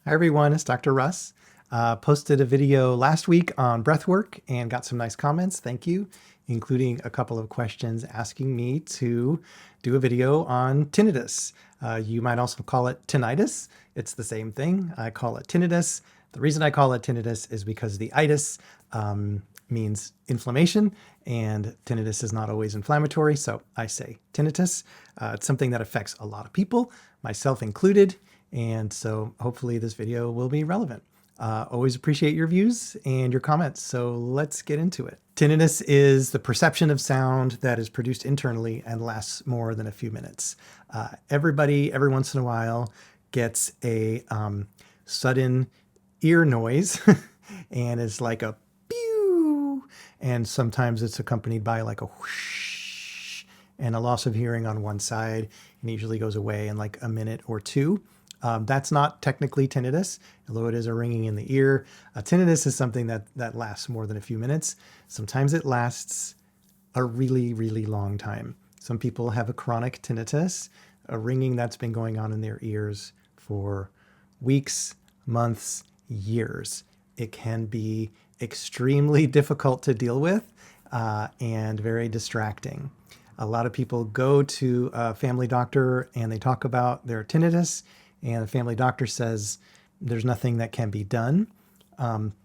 Hi everyone, it's Dr. Russ. Posted a video last week on breathwork and got some nice comments. Thank you, including a couple of questions asking me to do a video on tinnitus. You might also call it tinnitus. It's the same thing. I call it tinnitus. The reason I call it tinnitus is because the itis means inflammation, and tinnitus is not always inflammatory, so I say tinnitus. It's something that affects a lot of people, myself included, and so hopefully this video will be relevant. Always appreciate your views and your comments, so let's get into it. Tinnitus is the perception of sound that is produced internally and lasts more than a few minutes. Everybody, every once in a while, gets a sudden ear noise and it's like a pew, and sometimes it's accompanied by like a whoosh and a loss of hearing on one side, and it usually goes away in like a minute or two. That's not technically tinnitus, although it is a ringing in the ear. Tinnitus is something that lasts more than a few minutes. Sometimes it lasts a really, really long time. Some people have a chronic tinnitus, a ringing that's been going on in their ears for weeks, months, years. It can be extremely difficult to deal with and very distracting. A lot of people go to a family doctor and they talk about their tinnitus, and the family doctor says there's nothing that can be done.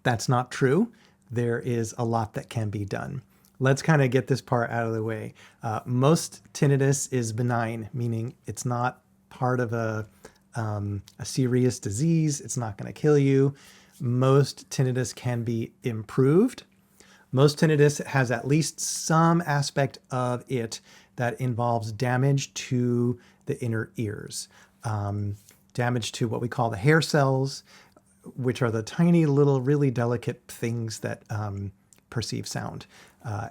That's not true. There is a lot that can be done. Let's kind of get this part out of the way. Most tinnitus is benign, meaning it's not part of a serious disease. It's not going to kill you. Most tinnitus can be improved. Most tinnitus has at least some aspect of it that involves damage to the inner ears. Damage to what we call the hair cells, which are the tiny little really delicate things that perceive sound.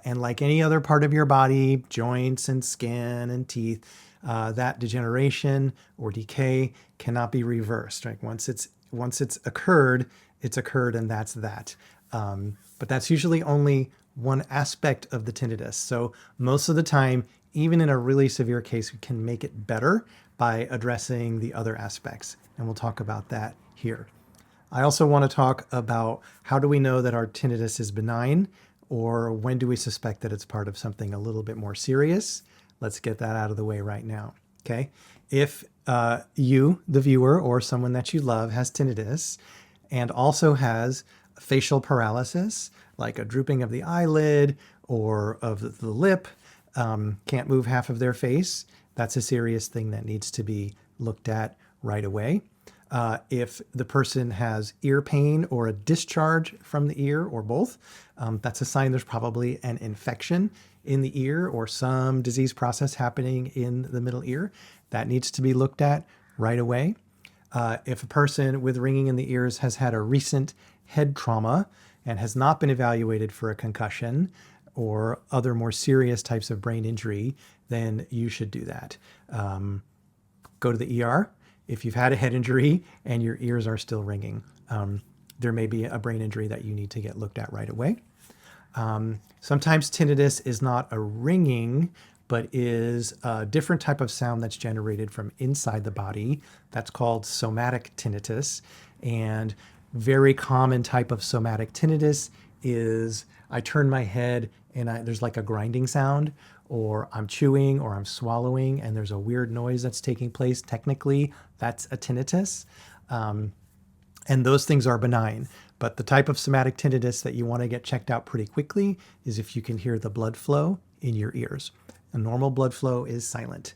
And like any other part of your body, joints and skin and teeth, that degeneration or decay cannot be reversed. Right? Once it's occurred, it's occurred, and that's that. But that's usually only one aspect of the tinnitus. So most of the time, even in a really severe case, we can make it better by addressing the other aspects. And we'll talk about that here. I also want to talk about how do we know that our tinnitus is benign, or when do we suspect that it's part of something a little bit more serious? Let's get that out of the way right now. Okay. If you, the viewer, or someone that you love has tinnitus and also has facial paralysis, like a drooping of the eyelid or of the lip, can't move half of their face, that's a serious thing that needs to be looked at right away. If the person has ear pain or a discharge from the ear or both, that's a sign there's probably an infection in the ear or some disease process happening in the middle ear. That needs to be looked at right away. If a person with ringing in the ears has had a recent head trauma and has not been evaluated for a concussion or other more serious types of brain injury, then you should do that. Go to the ER if you've had a head injury and your ears are still ringing. There may be a brain injury that you need to get looked at right away. Sometimes tinnitus is not a ringing, but is a different type of sound that's generated from inside the body. That's called somatic tinnitus. And very common type of somatic tinnitus is I turn my head and there's like a grinding sound, or I'm chewing or I'm swallowing and there's a weird noise that's taking place. Technically, that's a tinnitus. And those things are benign. But the type of somatic tinnitus that you want to get checked out pretty quickly is if you can hear the blood flow in your ears. A normal blood flow is silent.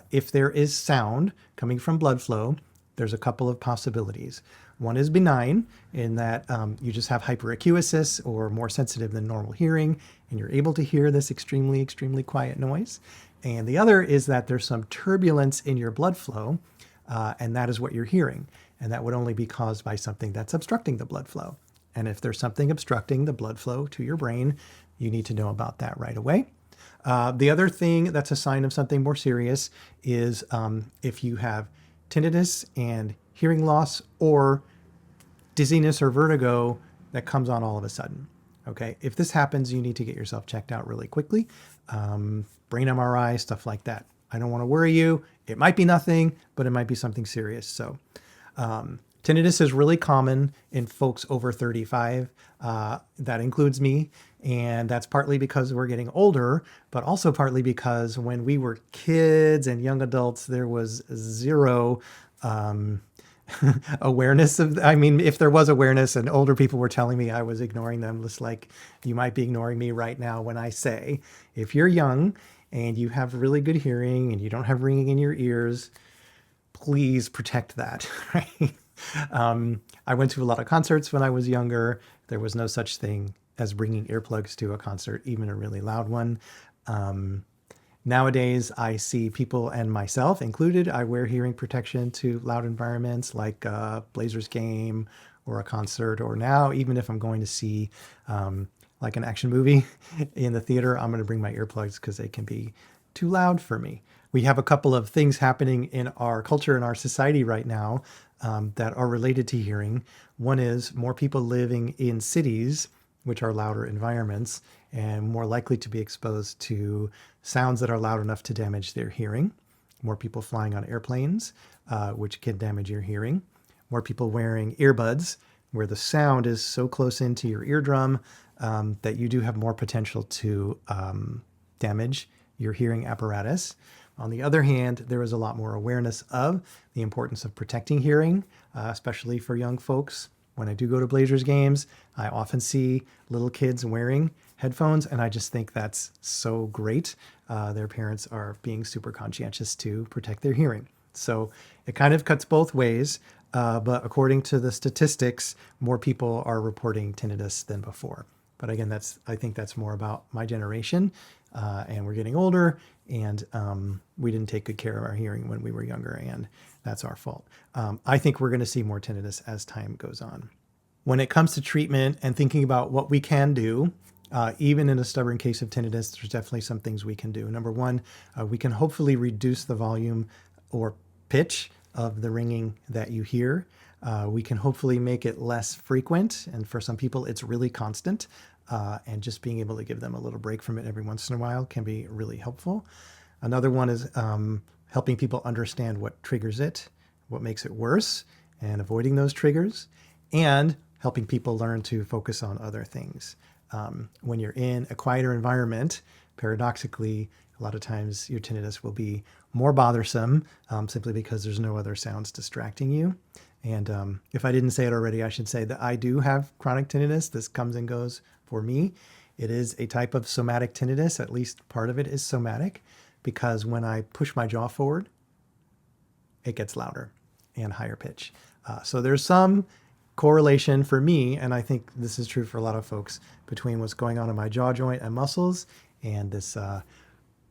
If there is sound coming from blood flow, there's a couple of possibilities. One is benign in that you just have hyperacusis or more sensitive than normal hearing, and you're able to hear this extremely, extremely quiet noise. And the other is that there's some turbulence in your blood flow, and that is what you're hearing. And that would only be caused by something that's obstructing the blood flow. And if there's something obstructing the blood flow to your brain, you need to know about that right away. The other thing that's a sign of something more serious is if you have tinnitus and hearing loss or dizziness or vertigo that comes on all of a sudden. Okay, if this happens, you need to get yourself checked out really quickly. Brain MRI, stuff like that. I don't want to worry you. It might be nothing, but it might be something serious. So Tinnitus is really common in folks over 35. That includes me. And that's partly because we're getting older, but also partly because when we were kids and young adults, there was zero awareness of, I mean, if there was awareness and older people were telling me I was ignoring them, just like you might be ignoring me right now when I say, if you're young and you have really good hearing and you don't have ringing in your ears, please protect that, right? I went to a lot of concerts when I was younger. There was no such thing as bringing earplugs to a concert, even a really loud one. Nowadays, I see people, and myself included, I wear hearing protection to loud environments like a Blazers game or a concert, or now even if I'm going to see like an action movie in the theater, I'm going to bring my earplugs because they can be too loud for me. We have a couple of things happening in our culture and our society right now that are related to hearing. One is more people living in cities, which are louder environments, and more likely to be exposed to sounds that are loud enough to damage their hearing. More people flying on airplanes, which can damage your hearing. More people wearing earbuds, where the sound is so close into your eardrum that you do have more potential to damage your hearing apparatus. On the other hand, there is a lot more awareness of the importance of protecting hearing, especially for young folks. When I do go to Blazers games, I often see little kids wearing headphones, and I just think that's so great. Their parents are being super conscientious to protect their hearing. So it kind of cuts both ways, but according to the statistics, more people are reporting tinnitus than before. But again, I think that's more about my generation, and we're getting older, and we didn't take good care of our hearing when we were younger, and that's our fault. I think we're going to see more tinnitus as time goes on. When it comes to treatment and thinking about what we can do, even in a stubborn case of tinnitus, there's definitely some things we can do. Number one, we can hopefully reduce the volume or pitch of the ringing that you hear. We can hopefully make it less frequent, and for some people it's really constant, and just being able to give them a little break from it every once in a while can be really helpful. Another one is helping people understand what triggers it, what makes it worse, and avoiding those triggers, and helping people learn to focus on other things. When you're in a quieter environment, paradoxically, a lot of times your tinnitus will be more bothersome simply because there's no other sounds distracting you. And if I didn't say it already, I should say that I do have chronic tinnitus. This comes and goes for me. It is a type of somatic tinnitus. At least part of it is somatic, because when I push my jaw forward, it gets louder and higher pitch. So there's some correlation for me, and I think this is true for a lot of folks, between what's going on in my jaw joint and muscles and this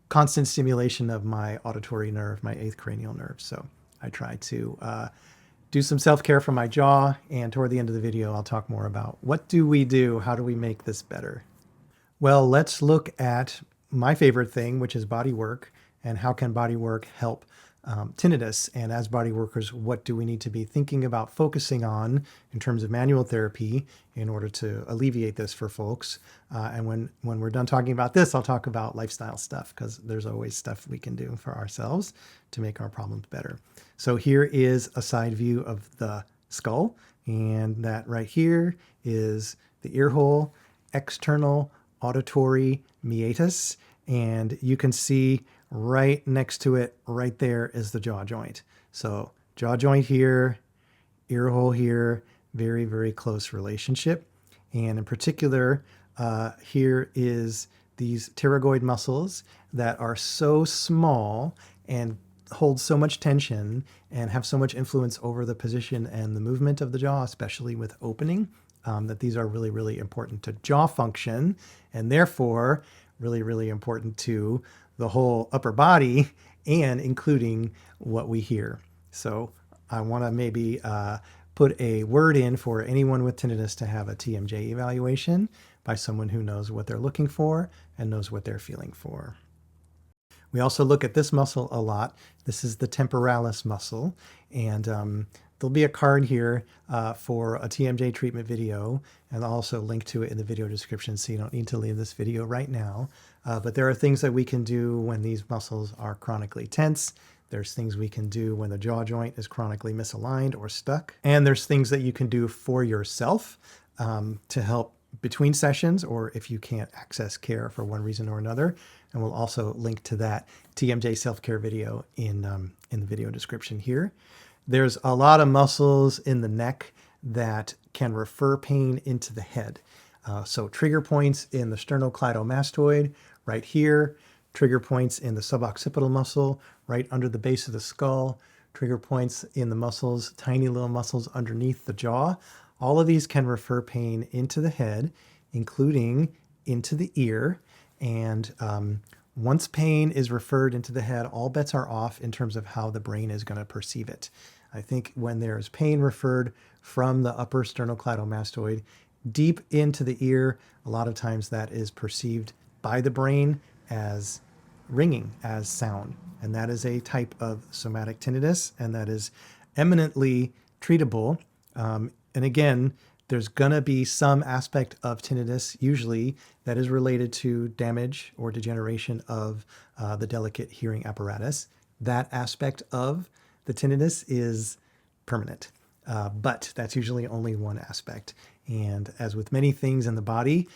constant stimulation of my auditory nerve, my eighth cranial nerve. So I try to do some self-care for my jaw, and toward the end of the video, I'll talk more about what do we do, how do we make this better? Well, let's look at my favorite thing, which is body work, and how can body work help tinnitus. And as body workers, what do we need to be thinking about focusing on in terms of manual therapy in order to alleviate this for folks? And when we're done talking about this, I'll talk about lifestyle stuff, because there's always stuff we can do for ourselves to make our problems better. So here is a side view of the skull, and that right here is the ear hole, external auditory meatus, and you can see right next to it, right there, is the jaw joint. So jaw joint here, ear hole here, very, very close relationship. And in particular, here is these pterygoid muscles that are so small and hold so much tension and have so much influence over the position and the movement of the jaw, especially with opening, that these are really, really important to jaw function, and therefore really, really important to the whole upper body, and including what we hear. So I want to maybe put a word in for anyone with tinnitus to have a TMJ evaluation by someone who knows what they're looking for and knows what they're feeling for. We also look at this muscle a lot. This is the temporalis muscle, and there'll be a card here for a TMJ treatment video, and I'll also link to it in the video description, so you don't need to leave this video right now. But there are things that we can do when these muscles are chronically tense There's things we can do when the jaw joint is chronically misaligned or stuck. And there's things that you can do for yourself to help between sessions, or if you can't access care for one reason or another. And we'll also link to that TMJ self-care video in the video description here. There's a lot of muscles in the neck that can refer pain into the head. So trigger points in the sternocleidomastoid right here, trigger points in the suboccipital muscle right under the base of the skull, trigger points in the muscles, tiny little muscles underneath the jaw. All of these can refer pain into the head, including into the ear. And once pain is referred into the head, all bets are off in terms of how the brain is going to perceive it. I think when there is pain referred from the upper sternocleidomastoid deep into the ear, a lot of times that is perceived by the brain as ringing, as sound. And that is a type of somatic tinnitus, and that is eminently treatable. And again, there's going to be some aspect of tinnitus, usually, that is related to damage or degeneration of the delicate hearing apparatus. That aspect of the tinnitus is permanent, but that's usually only one aspect. And as with many things in the body,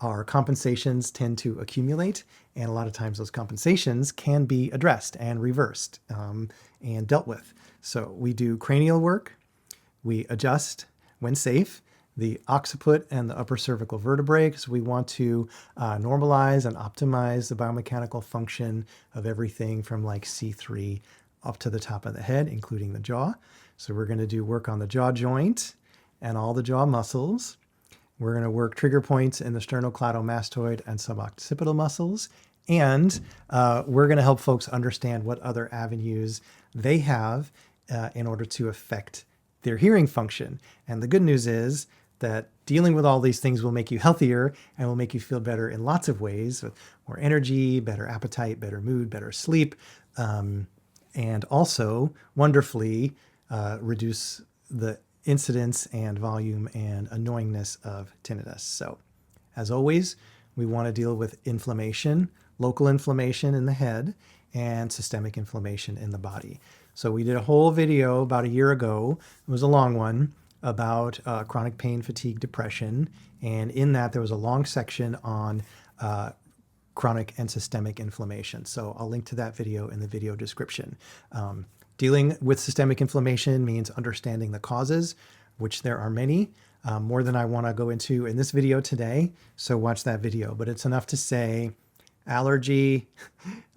our compensations tend to accumulate, and a lot of times those compensations can be addressed and reversed and dealt with. So we do cranial work, we adjust when safe the occiput and the upper cervical vertebrae, because we want to normalize and optimize the biomechanical function of everything from like C3 up to the top of the head, including the jaw. So we're going to do work on the jaw joint and all the jaw muscles. We're going to work trigger points in the sternocleidomastoid and suboccipital muscles. And we're going to help folks understand what other avenues they have in order to affect their hearing function. And the good news is that dealing with all these things will make you healthier and will make you feel better in lots of ways, with more energy, better appetite, better mood, better sleep, and also wonderfully reduce the incidence and volume and annoyingness of tinnitus. So as always, we want to deal with inflammation, local inflammation in the head, and systemic inflammation in the body. So we did a whole video about a year ago, it was a long one, about chronic pain, fatigue, depression. And in that, there was a long section on chronic and systemic inflammation. So I'll link to that video in the video description. Dealing with systemic inflammation means understanding the causes, which there are many, more than I want to go into in this video today. So watch that video. But it's enough to say allergy,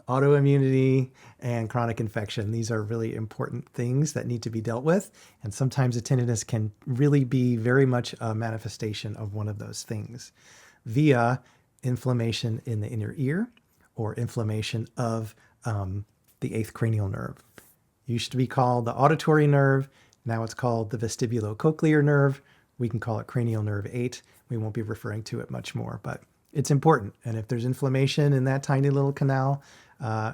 autoimmunity, and chronic infection. These are really important things that need to be dealt with. And sometimes a tinnitus can really be very much a manifestation of one of those things via inflammation in the inner ear or inflammation of the eighth cranial nerve. Used to be called the auditory nerve. Now it's called the vestibulocochlear nerve. We can call it cranial nerve 8. We won't be referring to it much more, but it's important. And if there's inflammation in that tiny little canal,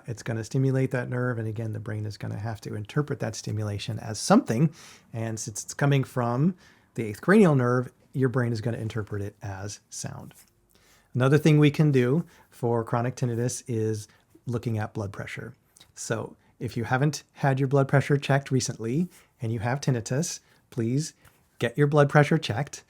it's going to stimulate that nerve. And again, the brain is going to have to interpret that stimulation as something. And since it's coming from the eighth cranial nerve, your brain is going to interpret it as sound. Another thing we can do for chronic tinnitus is looking at blood pressure. So if you haven't had your blood pressure checked recently and you have tinnitus, please get your blood pressure checked.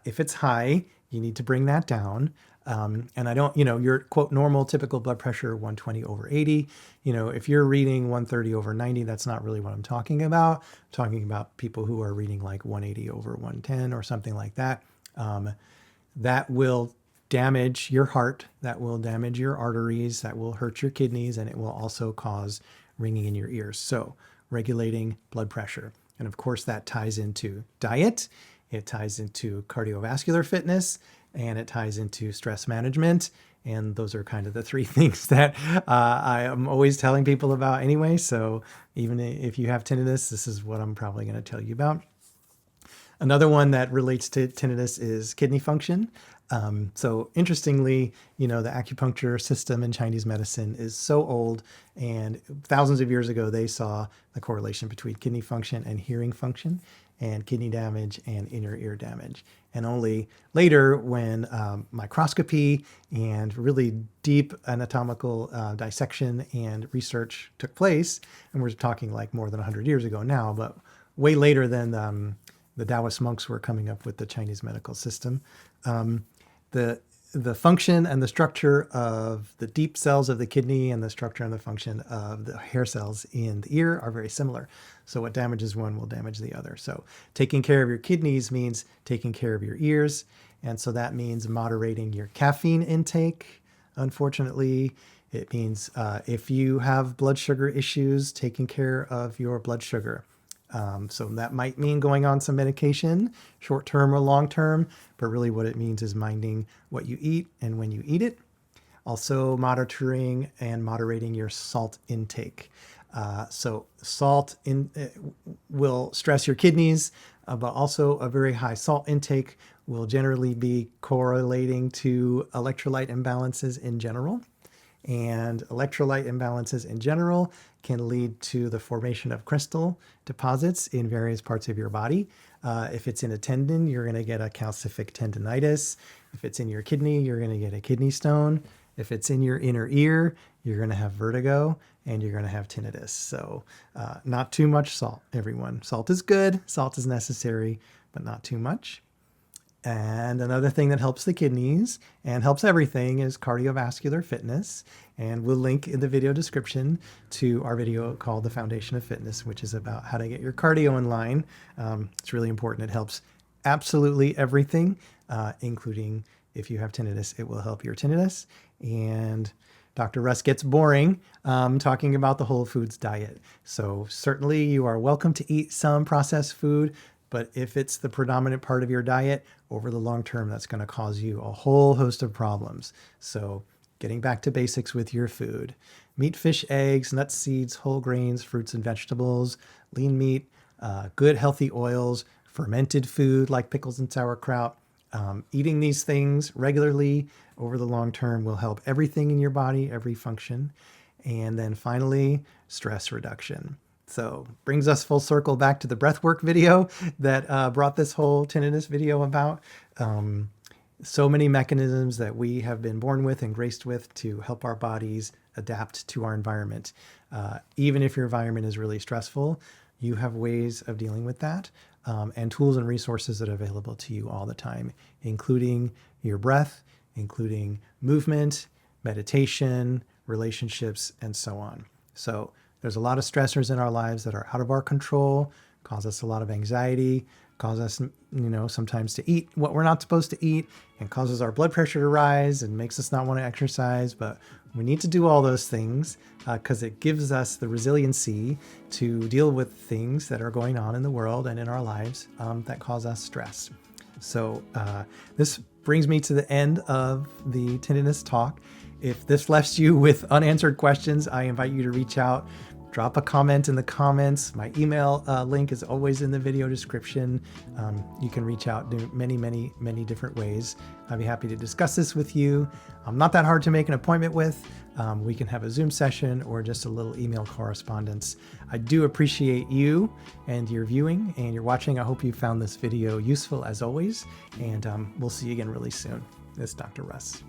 If it's high, you need to bring that down. And I don't, your quote normal typical blood pressure 120 over 80. If you're reading 130 over 90, that's not really what I'm talking about. I'm talking about people who are reading like 180 over 110 or something like that. That will damage your heart, that will damage your arteries, that will hurt your kidneys, and it will also cause ringing in your ears. So regulating blood pressure. And of course, that ties into diet, it ties into cardiovascular fitness, and it ties into stress management. And those are kind of the three things that I am always telling people about anyway. So even if you have tinnitus, this is what I'm probably going to tell you about. Another one that relates to tinnitus is kidney function. So interestingly, the acupuncture system in Chinese medicine is so old, and thousands of years ago, they saw the correlation between kidney function and hearing function. and kidney damage and inner ear damage. And only later, when microscopy and really deep anatomical dissection and research took place, and we're talking like more than 100 years ago now, but way later than the Taoist monks were coming up with the Chinese medical system, the function and the structure of the deep cells of the kidney and the structure and the function of the hair cells in the ear are very similar. So what damages one will damage the other. So taking care of your kidneys means taking care of your ears. And so that means moderating your caffeine intake. Unfortunately, it means if you have blood sugar issues, taking care of your blood sugar. So that might mean going on some medication, short-term or long-term, but really what it means is minding what you eat and when you eat it. Also monitoring and moderating your salt intake. So salt will stress your kidneys, but also a very high salt intake will generally be correlating to electrolyte imbalances in general. And electrolyte imbalances in general can lead to the formation of crystal deposits in various parts of your body. If it's in a tendon, you're going to get a calcific tendinitis. If it's in your kidney, you're going to get a kidney stone. If it's in your inner ear, you're going to have vertigo and you're going to have tinnitus. So not too much salt, everyone. Salt is good, salt is necessary, but not too much. And another thing that helps the kidneys and helps everything is cardiovascular fitness. And we'll link in the video description to our video called The Foundation of Fitness, which is about how to get your cardio in line. It's really important. It helps absolutely everything, including if you have tinnitus, it will help your tinnitus. And Dr. Russ gets boring talking about the whole foods diet. So certainly you are welcome to eat some processed food, but if it's the predominant part of your diet, over the long term, that's going to cause you a whole host of problems. So getting back to basics with your food. Meat, fish, eggs, nuts, seeds, whole grains, fruits and vegetables, lean meat, good healthy oils, fermented food like pickles and sauerkraut. Eating these things regularly over the long term will help everything in your body, every function. And then finally, stress reduction. So brings us full circle back to the breathwork video that brought this whole tinnitus video about. So many mechanisms that we have been born with and graced with to help our bodies adapt to our environment. Even if your environment is really stressful, you have ways of dealing with that and tools and resources that are available to you all the time, including your breath, including movement, meditation, relationships, and so on. So there's a lot of stressors in our lives that are out of our control, cause us a lot of anxiety, cause us, sometimes to eat what we're not supposed to eat, and causes our blood pressure to rise and makes us not want to exercise. But we need to do all those things because it gives us the resiliency to deal with things that are going on in the world and in our lives that cause us stress. So this brings me to the end of the tinnitus talk. If this left you with unanswered questions, I invite you to reach out. Drop a comment in the comments. My email link is always in the video description. You can reach out in many different ways. I'd be happy to discuss this with you. I'm not that hard to make an appointment with. We can have a Zoom session or just a little email correspondence. I do appreciate you and your viewing and your watching. I hope you found this video useful as always, and we'll see you again really soon. This is Dr. Russ.